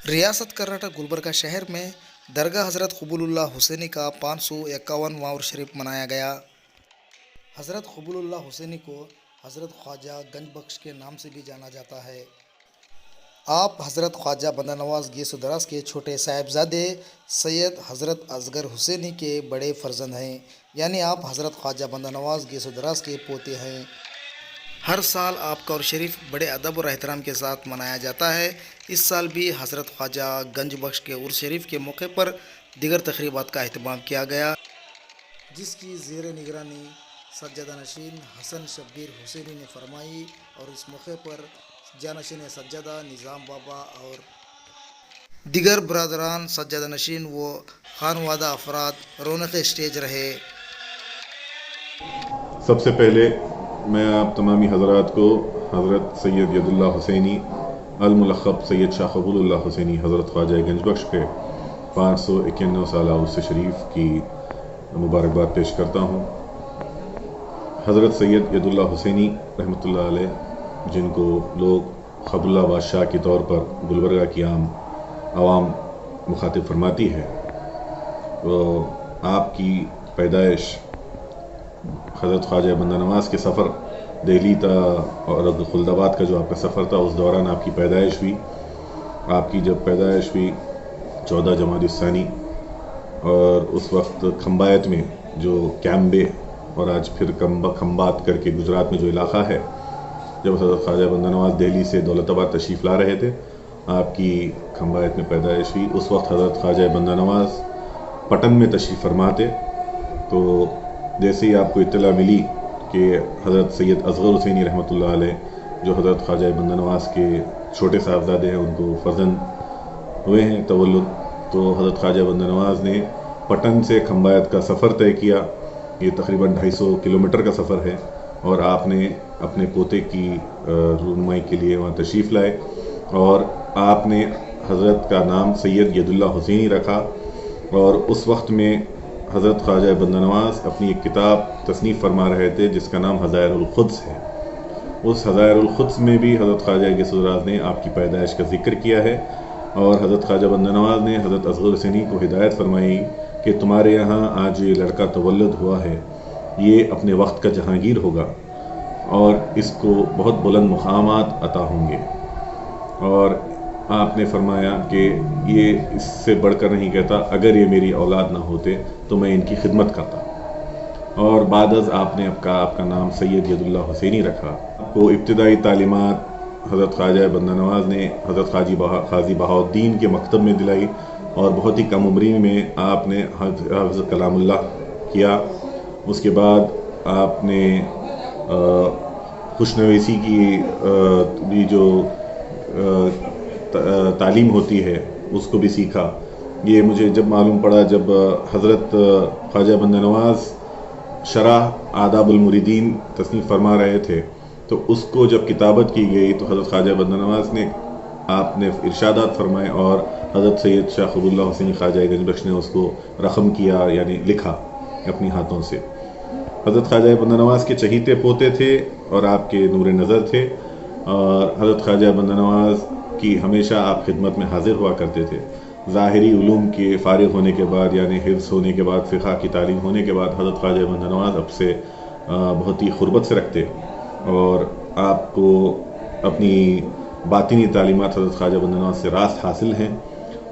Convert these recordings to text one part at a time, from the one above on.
ریاست کرناٹک گلبرگہ شہر میں درگاہ حضرت قبول اللہ حسینی کا 551واں عرس شریف منایا گیا۔ حضرت قبول اللہ حسینی کو حضرت خواجہ گنج بخش کے نام سے بھی جانا جاتا ہے۔ آپ حضرت خواجہ بندہ نواز گیس و دراز کے چھوٹے صاحبزادے سید حضرت اصغر حسینی کے بڑے فرزند ہیں، یعنی آپ حضرت خواجہ بندہ نواز گیس و دراز کے پوتے ہیں۔ ہر سال آپ کا عرس شریف بڑے ادب اور احترام کے ساتھ منایا جاتا ہے۔ اس سال بھی حضرت خواجہ گنج بخش کے عرس شریف کے موقع پر دیگر تقریبات کا اہتمام کیا گیا، جس کی زیر نگرانی سجادہ نشین حسن شبیر حسینی نے فرمائی، اور اس موقع پر جانشین سجادہ نظام بابا اور دیگر برادران سجادہ نشین و خانوادہ افراد رونق اسٹیج رہے۔ سب سے پہلے میں آپ تمامی حضرات کو حضرت سید ید اللہ حسینی الملقب سید شاہ قبول اللہ حسینی حضرت خواجہ گنج بخش کے 591 سالہ عرس شریف کی مبارکباد پیش کرتا ہوں۔ حضرت سید ید اللہ حسینی رحمۃ اللہ علیہ، جن کو لوگ خبر اللہ بادشاہ کے طور پر گلبرگہ کی عوام مخاطب فرماتی ہے، وہ آپ کی پیدائش حضرت خواجہ بندہ نواز کے سفر دہلی تا اور خلد آباد کا جو آپ کا سفر تھا، اس دوران آپ کی پیدائش ہوئی۔ آپ کی جب پیدائش ہوئی 14 جمادی الثانی، اور اس وقت کھمبایت میں جو کیمبے اور آج پھر کھمبات کر کے گجرات میں جو علاقہ ہے، جب حضرت خواجہ بندہ نواز دہلی سے دولت آباد تشریف لا رہے تھے، آپ کی کھمبایت میں پیدائش ہوئی۔ اس وقت حضرت خواجہ بندہ نواز پٹن میں تشریف فرما تھے، تو جیسے ہی آپ کو اطلاع ملی کہ حضرت سید اصغر حسینی رحمۃ اللہ علیہ، جو حضرت خواجہ بندہ نواز کے چھوٹے صاحبزادے ہیں، ان کو فرزند ہوئے ہیں تولد، تو حضرت خواجہ بندہ نواز نے پٹن سے کھمبایت کا سفر طے کیا۔ یہ تقریباً 250 کلومیٹر کا سفر ہے، اور آپ نے اپنے پوتے کی رونمائی کے لیے وہاں تشریف لائے، اور آپ نے حضرت کا نام سید ید اللہ حسینی رکھا۔ اور اس وقت میں حضرت خواجہ بندہ نواز اپنی ایک کتاب تصنیف فرما رہے تھے، جس کا نام حظائر القدس ہے۔ اس حظائر القدس میں بھی حضرت خواجہ گیس و دراز نے آپ کی پیدائش کا ذکر کیا ہے، اور حضرت خواجہ بندہ نواز نے حضرت اصغر حسینی کو ہدایت فرمائی کہ تمہارے یہاں آج یہ لڑکا تولد ہوا ہے، یہ اپنے وقت کا جہانگیر ہوگا، اور اس کو بہت بلند مقامات عطا ہوں گے۔ اور آپ نے فرمایا کہ یہ اس سے بڑھ کر نہیں کہتا، اگر یہ میری اولاد نہ ہوتے تو میں ان کی خدمت کرتا۔ اور بعد از آپ نے آپ کا نام سید ید اللہ حسینی رکھا۔ آپ کو ابتدائی تعلیمات حضرت خواجہ بندہ نواز نے حضرت قاضی بہاؤالدین کے مکتب میں دلائی، اور بہت ہی کم عمری میں آپ نے حفظ کلام اللہ کیا۔ اس کے بعد آپ نے خوشنویسی کی جو تعلیم ہوتی ہے اس کو بھی سیکھا۔ یہ مجھے جب معلوم پڑا، جب حضرت خواجہ بندہ نواز شرح آداب المریدین تصنیف فرما رہے تھے، تو اس کو جب کتابت کی گئی تو حضرت خواجہ بندہ نواز نے آپ نے ارشادات فرمائے، اور حضرت سید شاہ قبول اللہ حسینی خواجہ گنج بخش نے اس کو رقم کیا، یعنی لکھا اپنی ہاتھوں سے۔ حضرت خواجہ بندہ نواز کے چہیتے پوتے تھے اور آپ کے نور نظر تھے، اور حضرت خواجہ بندہ نواز کی ہمیشہ آپ خدمت میں حاضر ہوا کرتے تھے۔ ظاہری علوم کے فارغ ہونے کے بعد، یعنی حفظ ہونے کے بعد، فقہ کی تعلیم ہونے کے بعد، حضرت خواجہ بندہ نواز اب سے بہت ہی قربت سے رکھتے، اور آپ کو اپنی باطنی تعلیمات حضرت خواجہ بندہ نواز سے راست حاصل ہیں۔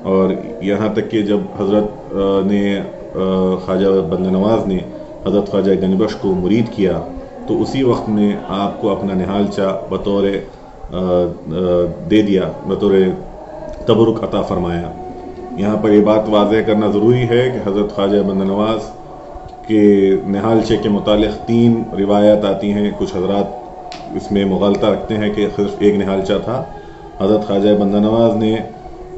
اور یہاں تک کہ جب حضرت نے خواجہ بندہ نواز نے حضرت خواجہ گنج بخش کو مرید کیا، تو اسی وقت میں آپ کو اپنا نہالچہ بطور دے دیا، بطور تبرک عطا فرمایا۔ یہاں پر یہ بات واضح کرنا ضروری ہے کہ حضرت خواجہ بندہ نواز کے نہالچے کے متعلق 3 روایات آتی ہیں۔ کچھ حضرات اس میں مغالطہ رکھتے ہیں کہ صرف ایک نہالچہ تھا۔ حضرت خواجہ بندہ نواز نے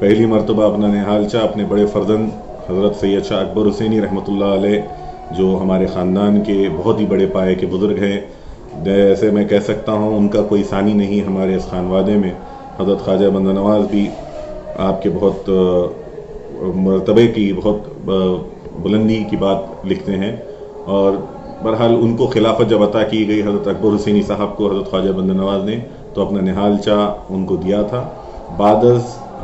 پہلی مرتبہ اپنا نہالچہ اپنے بڑے فرزند حضرت سید شاہ اکبر حسینی رحمۃ اللہ علیہ، جو ہمارے خاندان کے بہت ہی بڑے پائے کے بزرگ ہیں، جیسے میں کہہ سکتا ہوں ان کا کوئی ثانی نہیں ہمارے اس خانوادے میں۔ حضرت خواجہ بندہ نواز بھی آپ کے بہت مرتبے کی، بہت بلندی کی بات لکھتے ہیں، اور بہرحال ان کو خلافت جب عطا کی گئی حضرت اکبر حسینی صاحب کو، حضرت خواجہ بندہ نواز نے تو اپنا نہالچہ ان کو دیا تھا۔ بعد از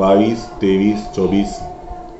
22, 23, 24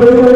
بڑے